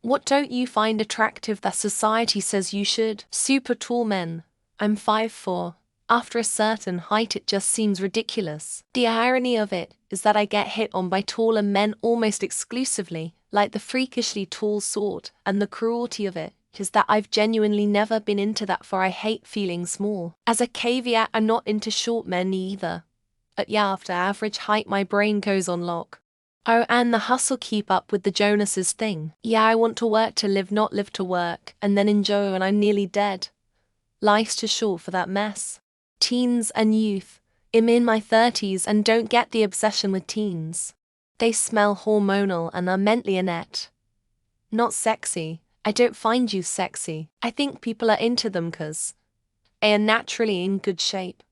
What don't you find attractive that society says you should? Super tall men. I'm 5'4". After a certain height it just seems ridiculous. The irony of it is that I get hit on by taller men almost exclusively, like the freakishly tall sort, and the cruelty of it is that I've genuinely never been into that, for I hate feeling small. As a caveat, I'm not into short men either. After average height my brain goes on lock. Oh, and the hustle keep up with the Jonases thing. Yeah, I want to work to live, not live to work, and then enjoy when I'm nearly dead. Life's too short for that mess. Teens and youth. I'm in my 30s and don't get the obsession with teens. They smell hormonal and are mentally inept. Not sexy. I don't find youth sexy. I think people are into them because they are naturally in good shape,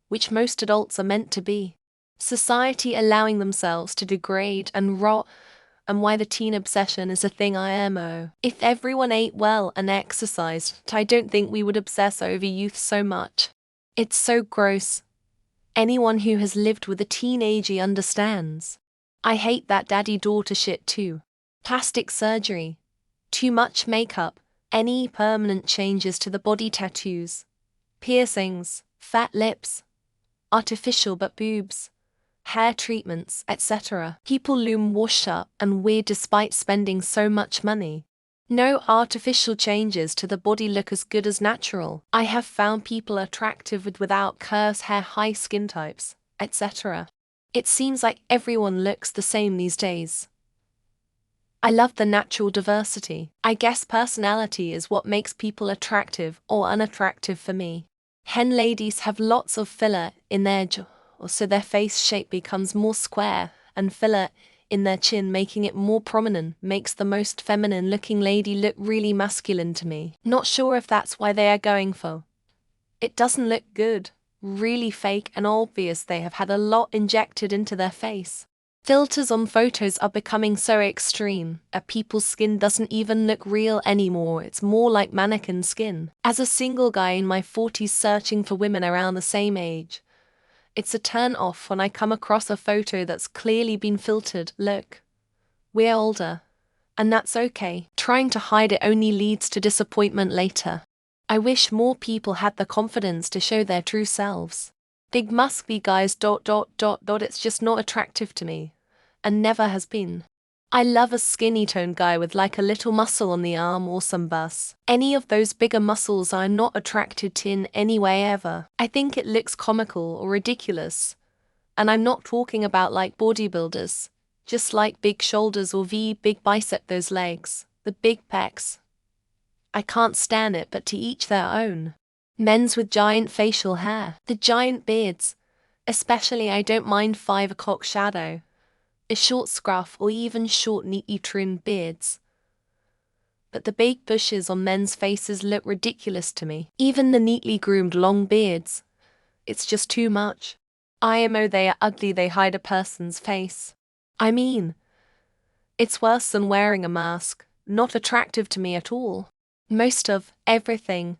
which most adults are meant to be. Society allowing themselves to degrade and rot, and why the teen obsession is a thing IMO. If everyone ate well and exercised, I don't think we would obsess over youth so much. It's so gross. Anyone who has lived with a teenager understands. I hate that daddy-daughter shit too. Plastic surgery. Too much makeup. Any permanent changes to the body, tattoos, piercings, fat lips, artificial butt boobs, hair treatments, etc. People loom washed up and weird despite spending so much money. No artificial changes to the body look as good as natural. I have found people attractive without curves, hair, high skin types, etc. It seems like everyone looks the same these days. I love the natural diversity. I guess personality is what makes people attractive or unattractive for me. Hen ladies have lots of filler in their jaw, so their face shape becomes more square, and filler in their chin, making it more prominent, makes the most feminine looking lady look really masculine to me. Not sure if that's why they are going for. It doesn't look good, really fake and obvious. They have had a lot injected into their face. Filters on photos are becoming so extreme that people's skin doesn't even look real anymore. It's more like mannequin skin. As a single guy in my 40s searching for women around the same age, it's a turn off when I come across a photo that's clearly been filtered. Look, we're older, and that's okay. Trying to hide it only leads to disappointment later. I wish more people had the confidence to show their true selves. Big muscly guys ... it's just not attractive to me, and never has been. I love a skinny toned guy with like a little muscle on the arm or some bus. Any of those bigger muscles I'm not attracted to in any way ever. I think it looks comical or ridiculous. And I'm not talking about like bodybuilders, just like big shoulders or big bicep, those legs, the big pecs. I can't stand it, but to each their own. Men's with giant facial hair, the giant beards, especially I don't mind 5 o'clock shadow, a short scruff or even short neatly trimmed beards. But the big bushes on men's faces look ridiculous to me. Even the neatly groomed long beards. It's just too much. IMO, they are ugly, they hide a person's face. I mean, it's worse than wearing a mask, not attractive to me at all. Most of everything.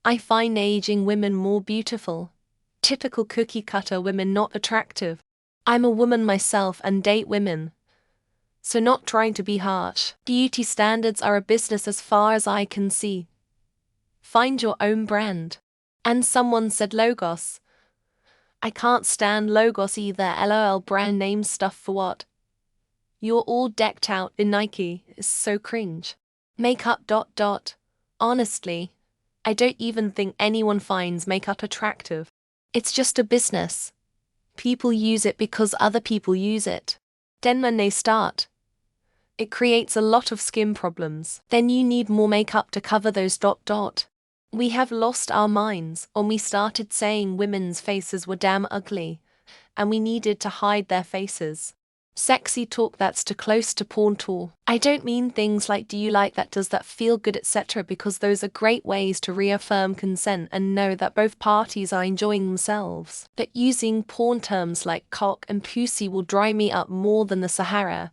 I find aging women more beautiful. Typical cookie cutter women not attractive. I'm a woman myself and date women, so not trying to be harsh. Beauty standards are a business as far as I can see. Find your own brand. And someone said Logos. I can't stand Logos either. LOL, brand name stuff for what? You're all decked out in Nike is so cringe. Makeup ... Honestly, I don't even think anyone finds makeup attractive. It's just a business. People use it because other people use it. Then when they start, it creates a lot of skin problems. Then you need more makeup to cover those ... We have lost our minds when we started saying women's faces were damn ugly, and we needed to hide their faces. Sexy talk that's too close to porn talk. I don't mean things like do you like that, does that feel good, etc., because those are great ways to reaffirm consent and know that both parties are enjoying themselves. But using porn terms like cock and pussy will dry me up more than the Sahara.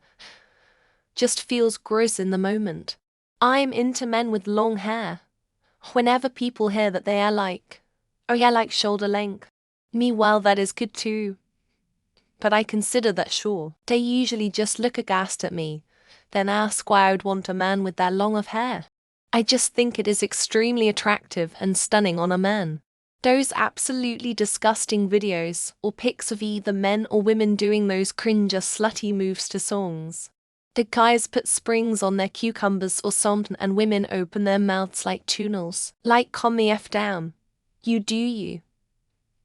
Just feels gross in the moment. I'm into men with long hair. Whenever people hear that they are like, oh yeah, like shoulder length. Me, well, that is good too. But I consider that sure. They usually just look aghast at me, then ask why I would want a man with that long of hair. I just think it is extremely attractive and stunning on a man. Those absolutely disgusting videos or pics of either men or women doing those cringe slutty moves to songs. The guys put springs on their cucumbers or something and women open their mouths like tunnels. Like, calm the F down. You do you.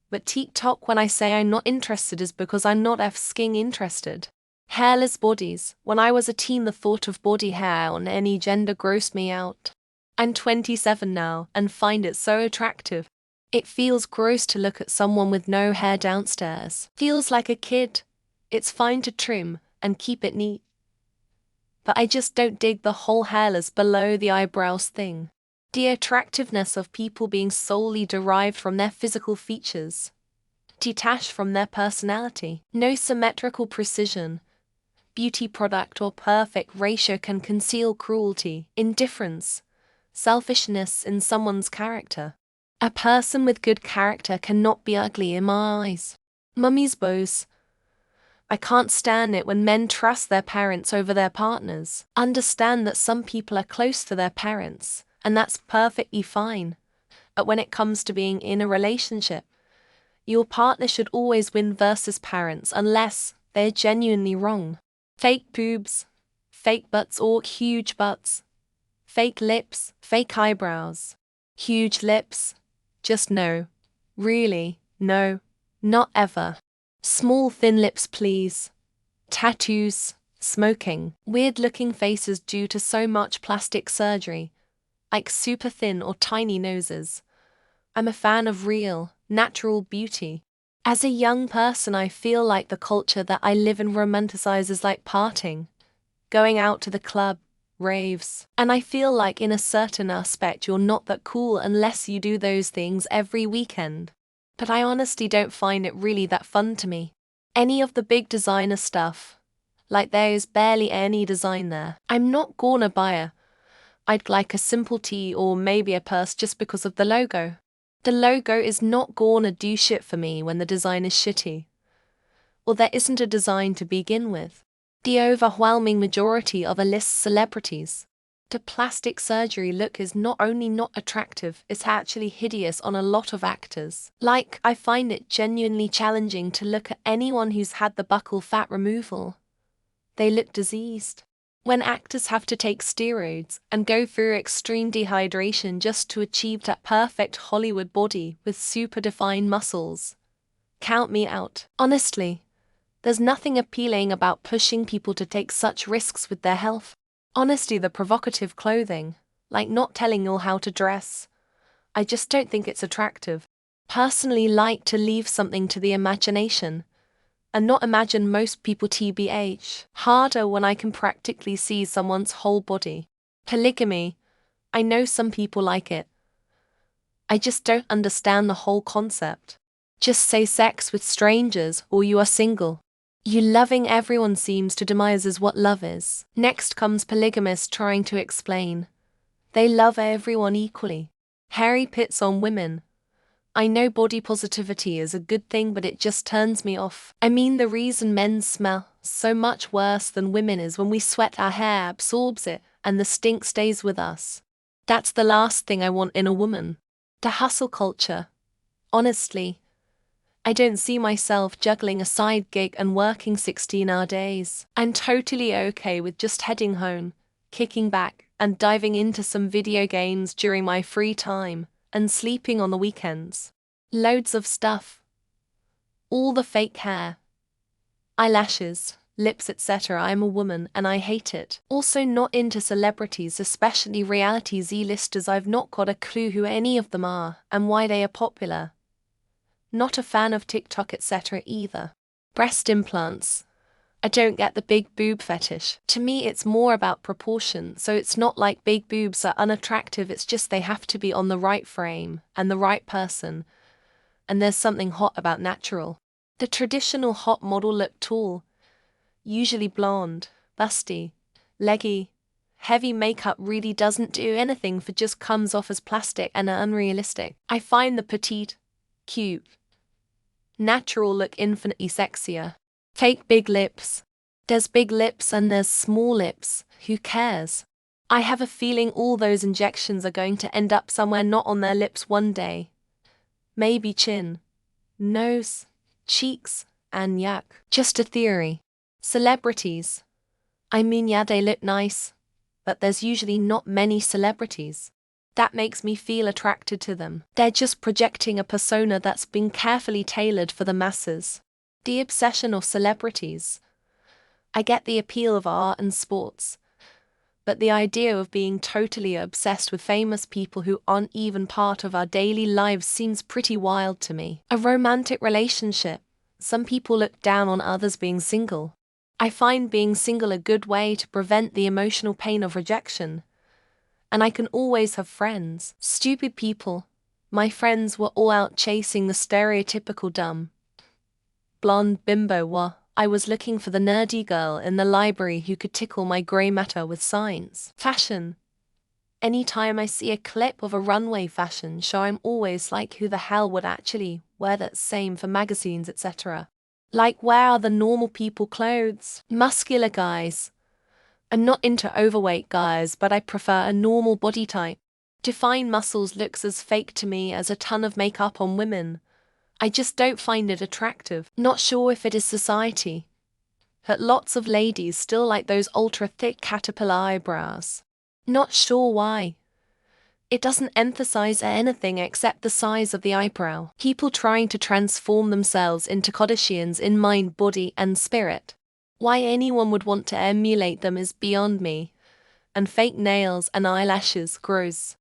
But TikTok, when I say I'm not interested, is because I'm not f-sking interested. Hairless bodies. When I was a teen, the thought of body hair on any gender grossed me out. I'm 27 now and find it so attractive. It feels gross to look at someone with no hair downstairs. Feels like a kid. It's fine to trim and keep it neat. But I just don't dig the whole hairless below the eyebrows thing. The attractiveness of people being solely derived from their physical features, detached from their personality. No symmetrical precision, beauty product or perfect ratio can conceal cruelty, indifference, selfishness in someone's character. A person with good character cannot be ugly in my eyes. Mummy's bows. I can't stand it when men trust their parents over their partners. Understand that some people are close to their parents, and that's perfectly fine. But when it comes to being in a relationship, your partner should always win versus parents unless they're genuinely wrong. Fake boobs, fake butts or huge butts, fake lips, fake eyebrows, huge lips. Just no. Really, no. Not ever. Small thin lips please. Tattoos, smoking, weird-looking faces due to so much plastic surgery, like super thin or tiny noses. I'm a fan of real, natural beauty. As a young person, I feel like the culture that I live in romanticizes like partying, going out to the club, raves, and I feel like in a certain aspect you're not that cool unless you do those things every weekend. But I honestly don't find it really that fun to me. Any of the big designer stuff, like there's barely any design there. I'm not gonna buy it. I'd like a simple tee or maybe a purse just because of the logo. The logo is not gonna do shit for me when the design is shitty. Or there isn't a design to begin with. The overwhelming majority of A-list celebrities. The plastic surgery look is not only not attractive, it's actually hideous on a lot of actors. Like, I find it genuinely challenging to look at anyone who's had the buccal fat removal. They look diseased. When actors have to take steroids and go through extreme dehydration just to achieve that perfect Hollywood body with super defined muscles. Count me out. Honestly, there's nothing appealing about pushing people to take such risks with their health. Honestly, the provocative clothing, like not telling you how to dress, I just don't think it's attractive. Personally like to leave something to the imagination, and not imagine most people tbh. Harder when I can practically see someone's whole body. Polygamy, I know some people like it. I just don't understand the whole concept. Just say sex with strangers or you are single. You loving everyone seems to demise as what love is. Next comes polygamists trying to explain. They love everyone equally. Hairy pits on women. I know body positivity is a good thing, but it just turns me off. I mean, the reason men smell so much worse than women is when we sweat, our hair absorbs it and the stink stays with us. That's the last thing I want in a woman. The hustle culture. Honestly, I don't see myself juggling a side gig and working 16-hour days. I'm totally okay with just heading home, kicking back, and diving into some video games during my free time, and sleeping on the weekends. Loads of stuff. All the fake hair, eyelashes, lips, etc. I'm a woman and I hate it. Also not into celebrities, especially reality Z-listers. I've not got a clue who any of them are and why they are popular. Not a fan of TikTok, etc. either. Breast implants. I don't get the big boob fetish. To me, it's more about proportion, so it's not like big boobs are unattractive, it's just they have to be on the right frame and the right person. And there's something hot about natural. The traditional hot model look tall, usually blonde, busty, leggy. Heavy makeup really doesn't do anything for just comes off as plastic and unrealistic. I find the petite, cute, natural look infinitely sexier. Fake big lips. There's big lips and there's small lips, who cares? I have a feeling all those injections are going to end up somewhere not on their lips one day. Maybe chin, nose, cheeks, and yuck. Just a theory. Celebrities. I mean, yeah, they look nice, but there's usually not many celebrities. That makes me feel attracted to them. They're just projecting a persona that's been carefully tailored for the masses. The obsession of celebrities. I get the appeal of art and sports, but the idea of being totally obsessed with famous people who aren't even part of our daily lives seems pretty wild to me. A romantic relationship. Some people look down on others being single. I find being single a good way to prevent the emotional pain of rejection. And I can always have friends. Stupid people. My friends were all out chasing the stereotypical dumb blonde bimbo. I was looking for the nerdy girl in the library who could tickle my grey matter with science. Fashion. Anytime I see a clip of a runway fashion show, I'm always like, who the hell would actually wear that same for magazines, etc. Like, where are the normal people clothes? Muscular guys. I'm not into overweight guys, but I prefer a normal body type. Defined muscles looks as fake to me as a ton of makeup on women. I just don't find it attractive. Not sure if it is society, but lots of ladies still like those ultra-thick caterpillar eyebrows. Not sure why. It doesn't emphasize anything except the size of the eyebrow. People trying to transform themselves into Kardashians in mind, body, and spirit. Why anyone would want to emulate them is beyond me. And fake nails and eyelashes, gross.